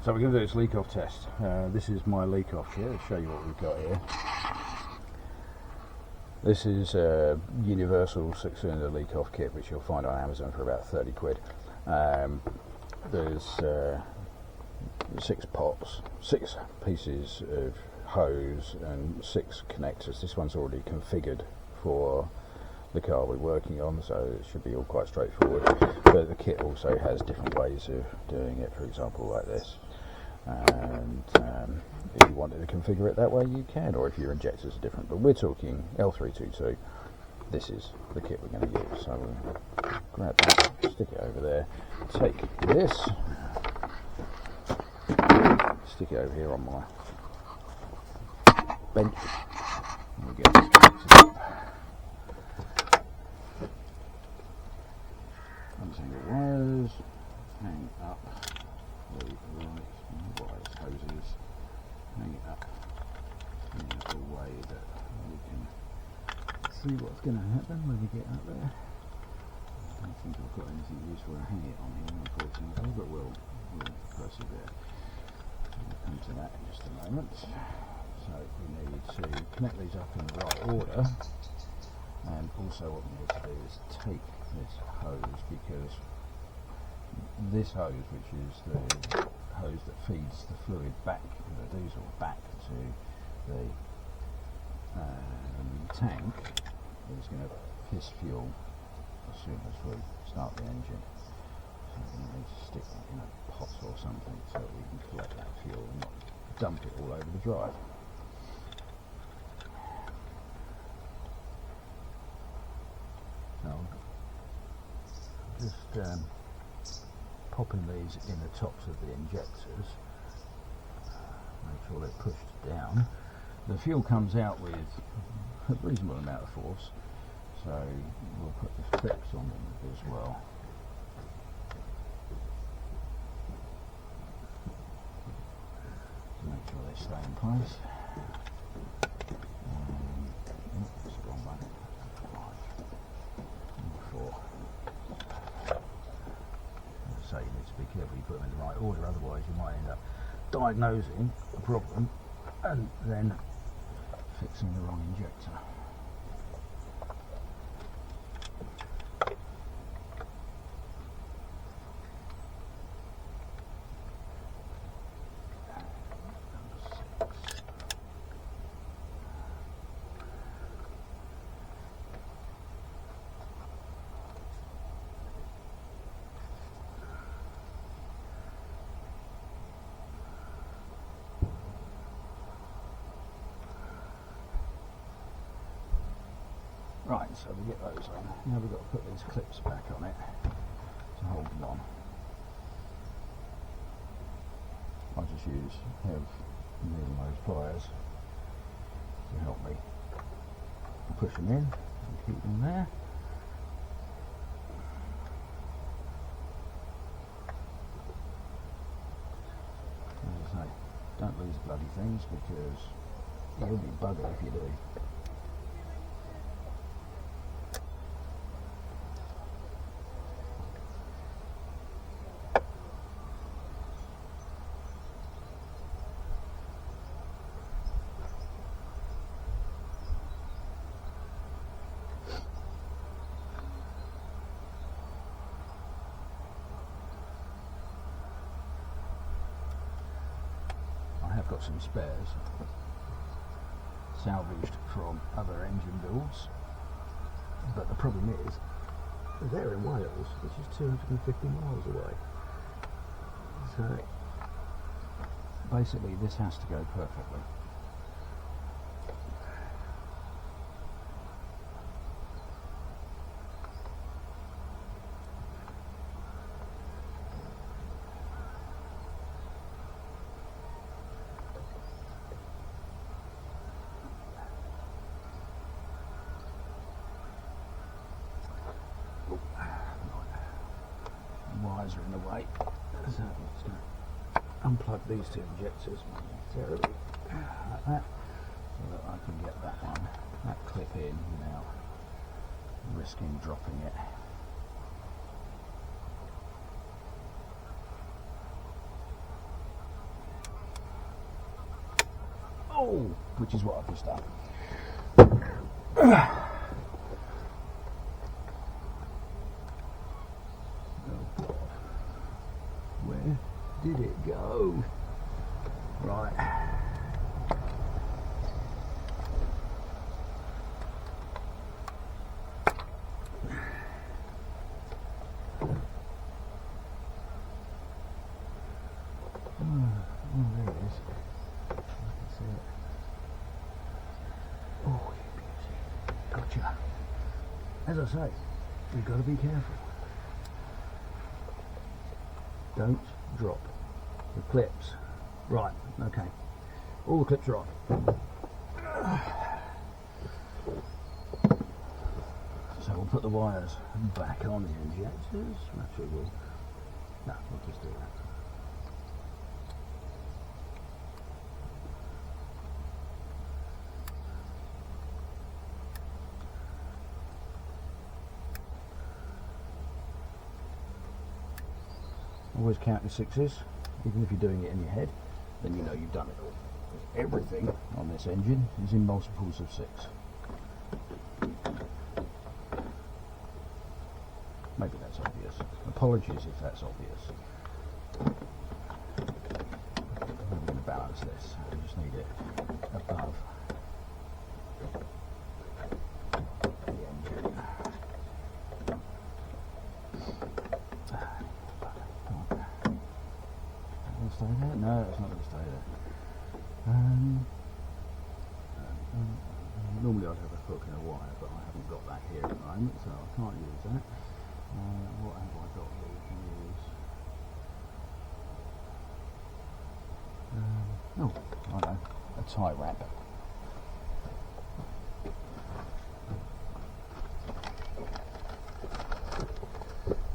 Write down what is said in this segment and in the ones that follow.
So we're going to do this leak off test. This is my leak off here. I'll show you what we've got here. This is a universal 6-cylinder leak off kit, which you'll find on Amazon for about 30 quid. There's 6 pots, 6 pieces of hose and 6 connectors. This one's already configured for the car we're working on, so it should be all quite straightforward. But the kit also has different ways of doing it, for example like this. And if you wanted to configure it that way, you can, or if your injectors are different. But we're talking L322. This is the kit we're going to use. So we'll grab that, stick it over there, take this, stick it over here on my bench, and we get this connected up. Unsing the wires, hang up the wires, hoses, hang it up in a way that we can see what's going to happen when we get up there. I don't think I've got anything useful to hang it on here, unfortunately, but we'll persevere. We'll come to that in just a moment. So we need to connect these up in the right order, and also what we need to do is take this hose, because this hose, which is the hose that feeds the fluid back, the diesel back to the tank, is going to piss fuel as soon as we start the engine. So we're going to need to stick that in a pot or something so that we can collect that fuel and not dump it all over the drive. So just popping these in the tops of the injectors, make sure they're pushed down. The fuel comes out with a reasonable amount of force, so we'll put the clips on them as well. To make sure they stay in place. That's the wrong one. 5 and 4. So you need to be careful you put them in the right order, otherwise you might end up diagnosing a problem and then fixing the wrong injector. Right, so we get those on. Now we've got to put these clips back on it to hold them on. I just have needle nose pliers to help me push them in and keep them there. As I say, don't lose bloody things, because you'll be buggered if you do. I've got some spares salvaged from other engine builds, but the problem is they're in Wales, which is 250 miles away. So basically this has to go perfectly. Wires are in the way, so I'm just going to unplug these 2 injectors momentarily, like that, so that I can get that clip in without risking dropping it. control, which is what I've just done. Oh God, where did it go? Right. There it is. I can see it. Oh, you beauty. Gotcha. As I say, you've got to be careful. Don't drop the clips. Right, okay. All the clips are on. So we'll put the wires back on the injectors. Actually, we'll just do that. Always count your sixes, even if you're doing it in your head, then you know you've done it all. Because everything on this engine is in multiples of 6. Maybe that's obvious. Apologies if that's obvious. I'm going to balance this. I just need it above the engine. Stay there? No, it's not going to stay there. Normally I'd have a hook and a wire, but I haven't got that here at the moment, so I can't use that. What have I got here we can use? Oh, I know, a tie wrap.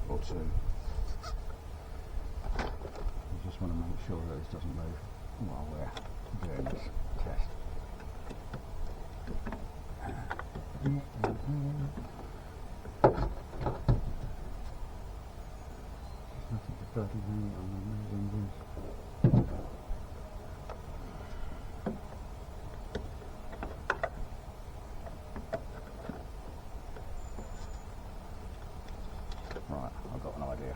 Or two. Want to make sure that this doesn't move while we're doing this test. There's nothing to fucking hang on these engines. Right, I've got an idea.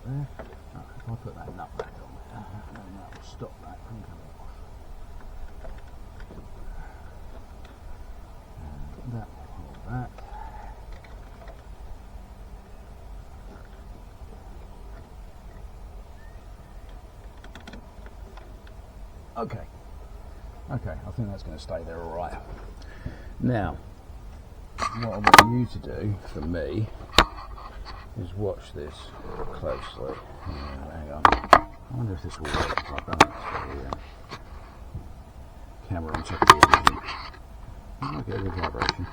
There. If I put that nut back on there, then that will stop that from coming off. And that will hold that. Okay. Okay, I think that's going to stay there all right. Now, what I want you to do for me is watch this closely. Hang on. I wonder if this will work if I balance the camera on top of the engine. I might get a good vibration.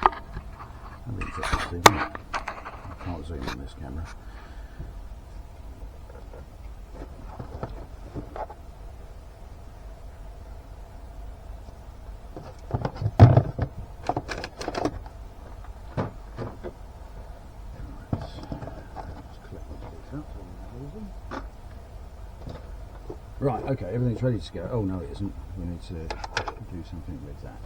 That'd be interesting to see, isn't it? I can't zoom on this camera. Right, okay, everything's ready to go. Oh no, it isn't. We need to do something with that.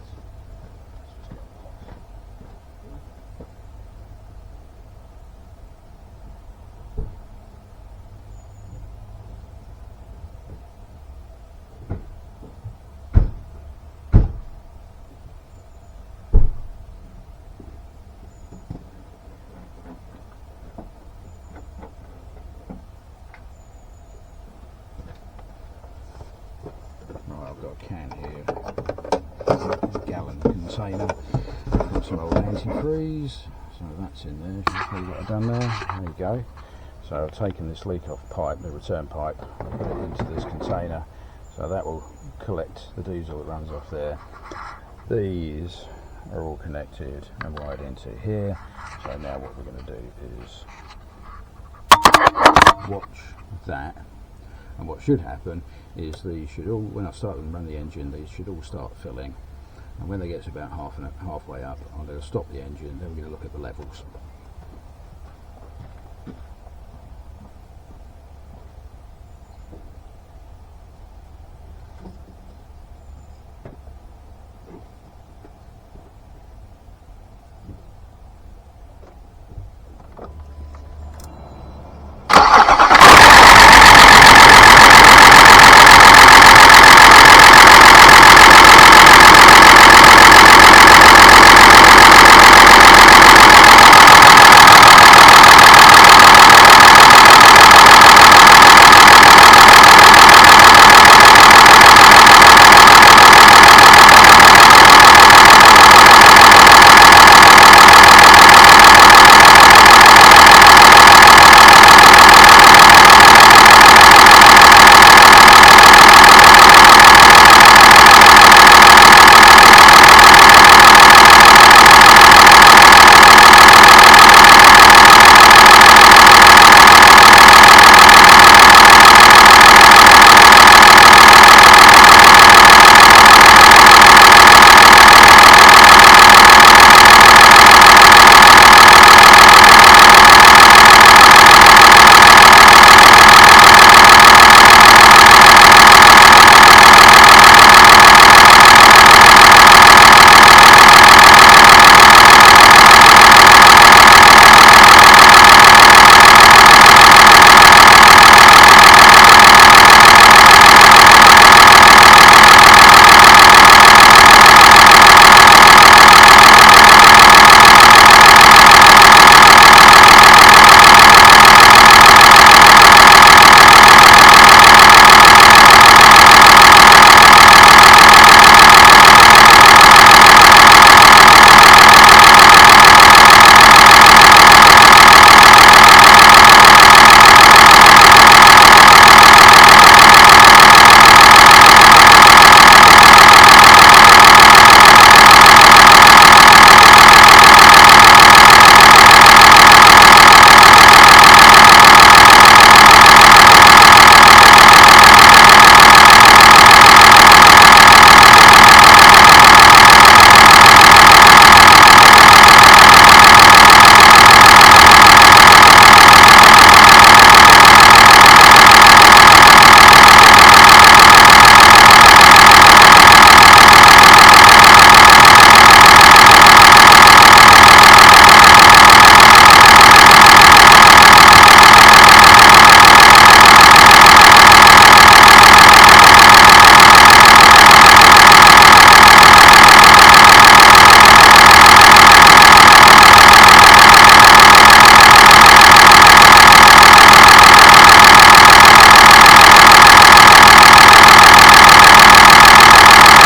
I've got a can here, a gallon container. I've got some old antifreeze, so that's in there. Should see what I've done there. There you go. So I've taken this leak off pipe, the return pipe, put it into this container, so that will collect the diesel that runs off there. These are all connected and wired into here. So now what we're going to do is watch that, and what should happen is these should all, when I start and run the engine, these should all start filling, and when they get to about halfway up, I'm going to stop the engine, then we're going to look at the levels.